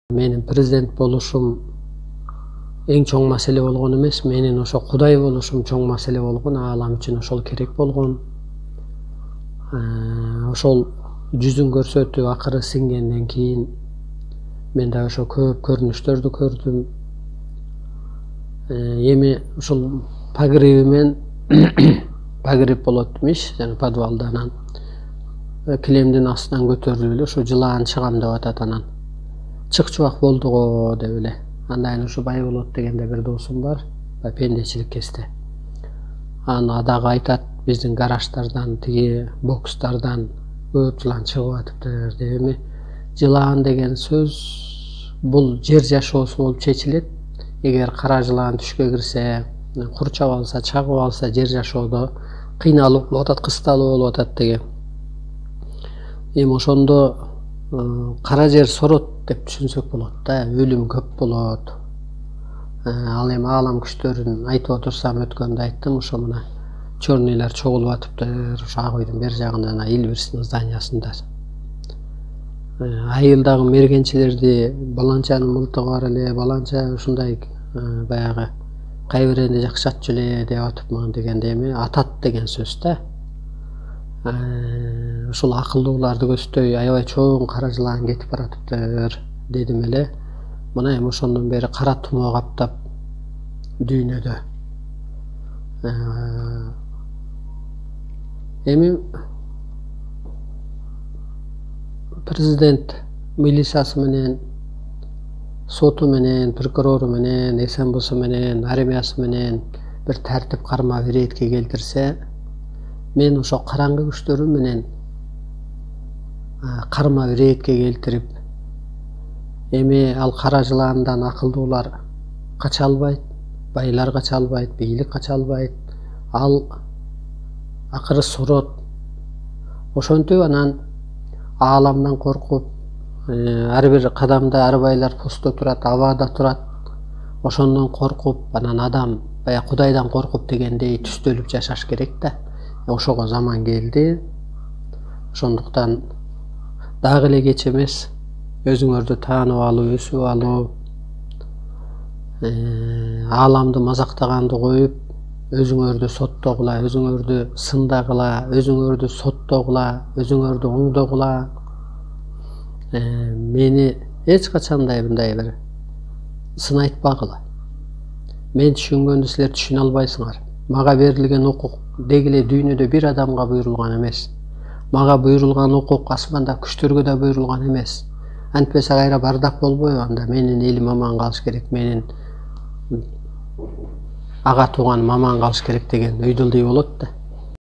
Менин президент болушум эң чоң маселе болгон эмес, менин ошо Кудай болушум чоң маселе болгон, аалам үчүн ошол керек болгон. Ошол жүзүн көрсөтүп акыры сиңгенден кийин мен да ошо көп көрүнүштөрдү көрдүм. Эми ушул погребимен погреб болот имиш, жана подвалда анан килемдин астынан көтөрүлүп эле ушу жылаан чыгам деп атат, анан чык чубак болду го деп эле. Андан ушу бай болот дегенде бир досум бар, пендечилик кесте. Аны дагы айтат, биздин гараждардан, тиги бокстардан көп жылан чыгып атыптыр деп. Эми жылаан деген сөз бул жер жашоосу болуп чечилет. Эгер кара жылаан түшкө кирсе, курчап алса, чагып алса, жер жашоодо кыйналуу болуп атат, кысталуу болуп атат деген. Эми ошондо кара жер сорот деп түшүнсөк болот да, өлүм көп болот. Ал эми аалам күчтөрүн айтып отурсам, өткөндө айттым, ошо мына чорныйлар чогулуп атыптыр, ошо ак үйдүн бер жагында, Илбирстин зданиясында. Айылдагы мергенчилерди баланчанын мылтыгы бар эле, баланча ушундай баягы кайбиренде жакшатчу эле деп атыпмын дегенде, эми атат деген сөз да. Ушул акылдууларды көздөй аябай чоң кара жылаан кетип баратыптыр дедим эле. Мына эми ошондон бери кара тумоо каптап дүйнөдө. Эми президент милициясы менен, соту менен, прокурору менен, СМБсу менен, армиясы менен бир тартип карма бир ретке келтирсе, мен ошо караңгы күчтөрү менен карма бир ретке келтирип, эми ал кара жылаандан акылдуулар кача албайт, байлар кача албайт, бийлик кача албайт. Ал акыры сорот. Ошентип анан ааламдан коркуп, ар бир кадамда ар байлар постто турат, абада турат. Ошондон коркуп, анан адам бая Кудайдан коркуп дегендей түстөлүп жашаш керек да. Ошого заман келди. Ошондуктан дагы эле кеч эмес, өзүңөрдү таанып алып, өсүп алып, ааламды мазактаганды коюп, өзүңөрдү соттогула, өзүңөрдү сындагыла, өзүңөрдү соттогула, өзүңөрдү оңдогула. Мени эч качандай мындай бир сын айтпагыла. Мен түшүнгөндү силер түшүнө албайсыңар. Мага берилген укук дегиле дүйнөдө бир адамга буйрулган эмес. Мага буйрулган укук асманда күчтөргө да буйрулган эмес. Антпесе кайра бардак болбойбу, анда менин элим аман калыш керек, менин ага тууганым аман калыш керек деген өйдөлдөй болот да.